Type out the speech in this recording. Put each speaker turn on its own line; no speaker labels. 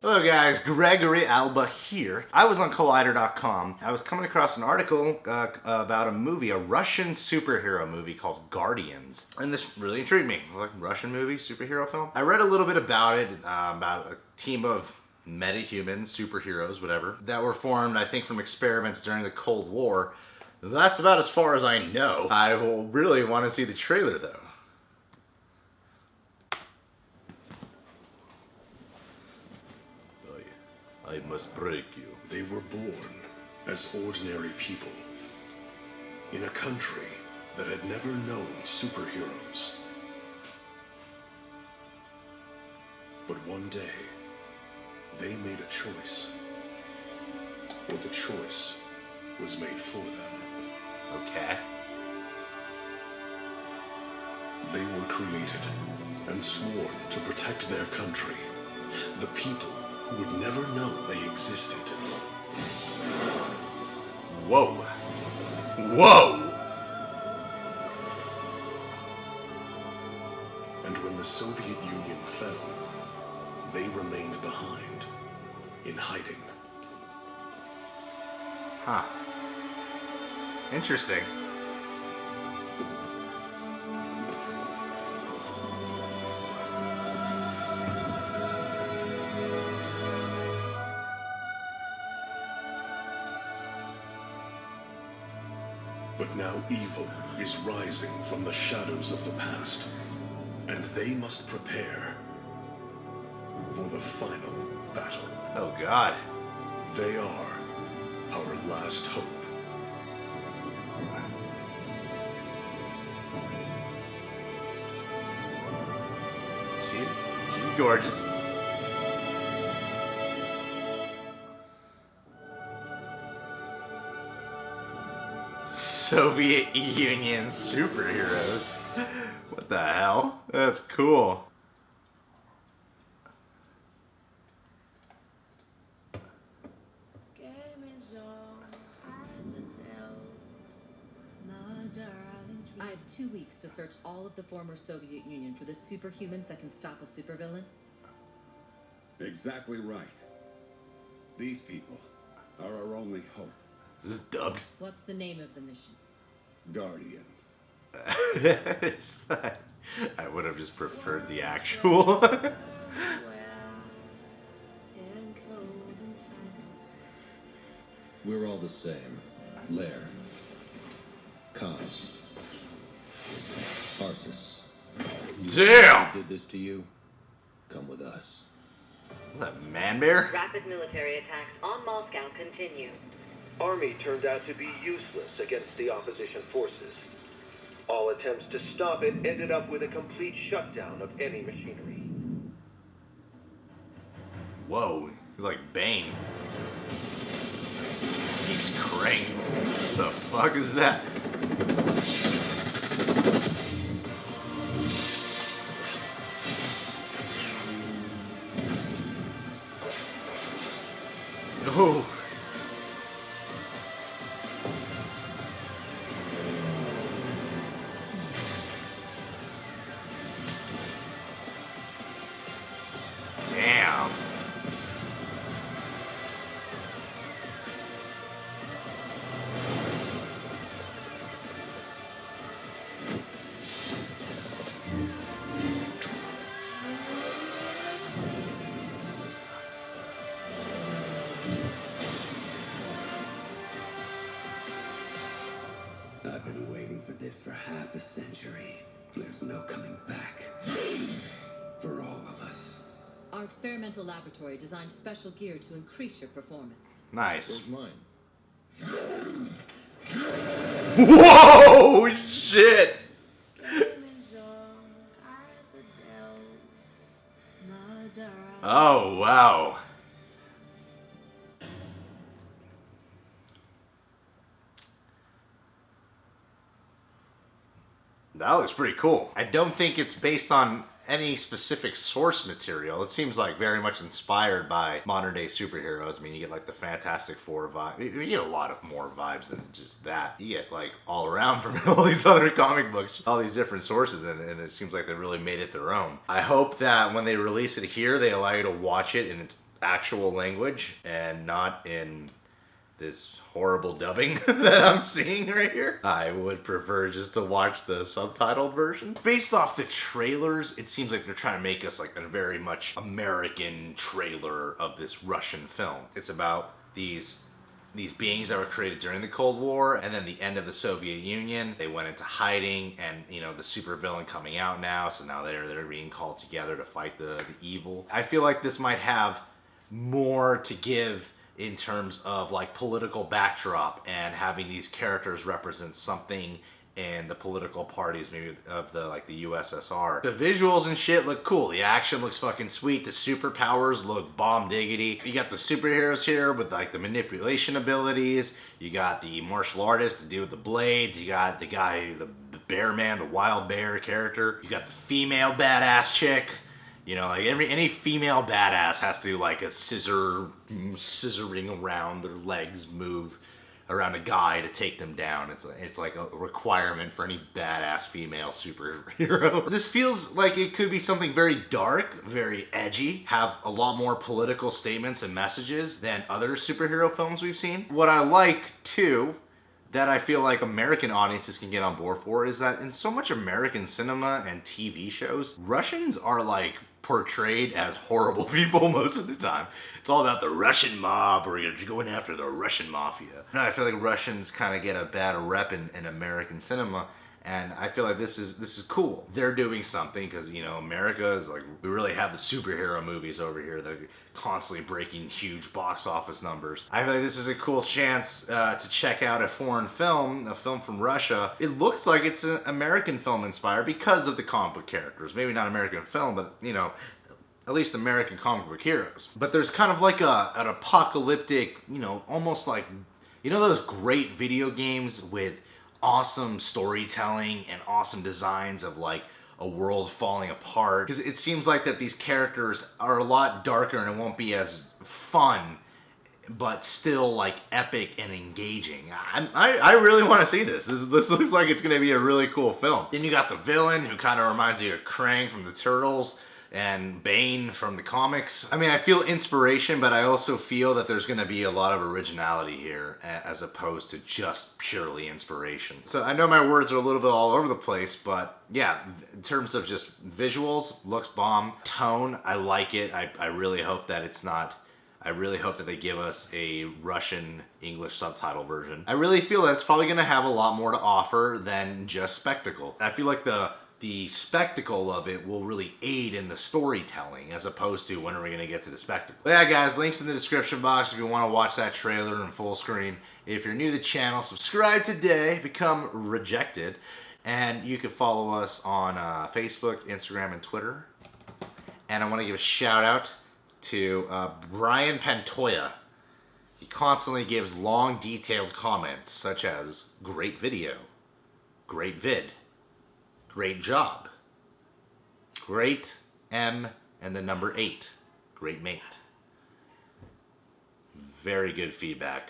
Hello guys, Gregory Alba here. I was on Collider.com. I was coming across an article about a movie, a Russian superhero movie called Guardians. And this really intrigued me. Like, Russian movie, superhero film. I read a little bit about it, about a team of metahumans, superheroes, whatever, that were formed, I think, from experiments during the Cold War. That's about as far as I know. I will really want to see the trailer though. I must break you.
They were born as ordinary people in a country that had never known superheroes. But one day, they made a choice, or the choice was made for them.
Okay.
They were created and sworn to protect their country, the people who would never know they existed.
Whoa. Whoa!
And when the Soviet Union fell, they remained behind, in hiding.
Huh. Interesting.
But now evil is rising from the shadows of the past, and they must prepare for the final battle.
Oh God.
They are our last hope.
She's gorgeous. Soviet Union superheroes. What the hell? That's cool.
I have 2 weeks to search all of the former Soviet Union for the superhumans that can stop a supervillain.
Exactly right. These people are our only hope.
Is this dubbed?
What's the name of the mission?
Guardians.
I would have just preferred the actual.
We're all the same. Lair. Cos. Tarsus.
Damn!
Did this to you? Come with us.
Is that man bear?
Rapid military attacks on Moscow continue.
Army turned out to be useless against the opposition forces. All attempts to stop it ended up with a complete shutdown of any machinery.
Whoa, he's like Bane. He's Krang. What the fuck is that? Oh. Damn.
I've been waiting for this for half a century. There's no coming back. For all of us.
Our experimental laboratory designed special gear to increase your performance.
Nice.
Where's mine?
Whoa! Shit! Oh, wow. That looks pretty cool. I don't think it's based on any specific source material. It seems like very much inspired by modern day superheroes. I mean, you get like the Fantastic Four vibe. You get a lot of more vibes than just that. You get like all around from all these other comic books, all these different sources, and it seems like they really made it their own. I hope that when they release it here, they allow you to watch it in its actual language and not in this horrible dubbing that I'm seeing right here. I would prefer just to watch the subtitled version. Based off the trailers, it seems like they're trying to make us like a very much American trailer of this Russian film. It's about these beings that were created during the Cold War and then the end of the Soviet Union. They went into hiding, and you know, the supervillain coming out now, so now they're being called together to fight the evil. I feel like this might have more to give in terms of like political backdrop and having these characters represent something in the political parties maybe of the like the USSR. The visuals and shit look cool. The action looks fucking sweet. The superpowers look bomb diggity. You got the superheroes here with like the manipulation abilities. You got the martial artist to do with the blades. You got the guy, the bear man, the wild bear character. You got the female badass chick. You know, like any female badass has to do like a scissoring around their legs move around a guy to take them down. It's like a requirement for any badass female superhero. This feels like it could be something very dark, very edgy, have a lot more political statements and messages than other superhero films we've seen. What I like too, that I feel like American audiences can get on board for, is that in so much American cinema and TV shows, Russians are like portrayed as horrible people most of the time. It's all about the Russian mob, or you're going after the Russian mafia. And I feel like Russians kind of get a bad rep in American cinema, and I feel like this is cool. They're doing something because, you know, America is like, we really have the superhero movies over here that are constantly breaking huge box office numbers. I feel like this is a cool chance to check out a foreign film, a film from Russia. It looks like it's an American film inspired because of the comic book characters. Maybe not American film, but you know, at least American comic book heroes. But there's kind of like an apocalyptic, you know, almost like, you know, those great video games with awesome storytelling and awesome designs of like a world falling apart, because it seems like that these characters are a lot darker and it won't be as fun, but still like epic and engaging. I really want to see this. This looks like it's gonna be a really cool film. Then you got the villain, who kind of reminds you of Krang from the Turtles and Bane from the comics. I mean, I feel inspiration, but I also feel that there's gonna be a lot of originality here as opposed to just purely inspiration. So I know my words are a little bit all over the place, but yeah, in terms of just visuals, looks bomb. Tone, I like it. I really hope that it's not, I really hope that they give us a Russian English subtitle version. I really feel that it's probably gonna have a lot more to offer than just spectacle. I feel like the spectacle of it will really aid in the storytelling, as opposed to when are we going to get to the spectacle. But yeah guys, links in the description box if you want to watch that trailer in full screen. If you're new to the channel, subscribe today, become Rejected, and you can follow us on Facebook, Instagram, and Twitter. And I want to give a shout out to Brian Pantoja. He constantly gives long, detailed comments such as, great video, great vid, great job, great M and the number 8, great mate. Very good feedback.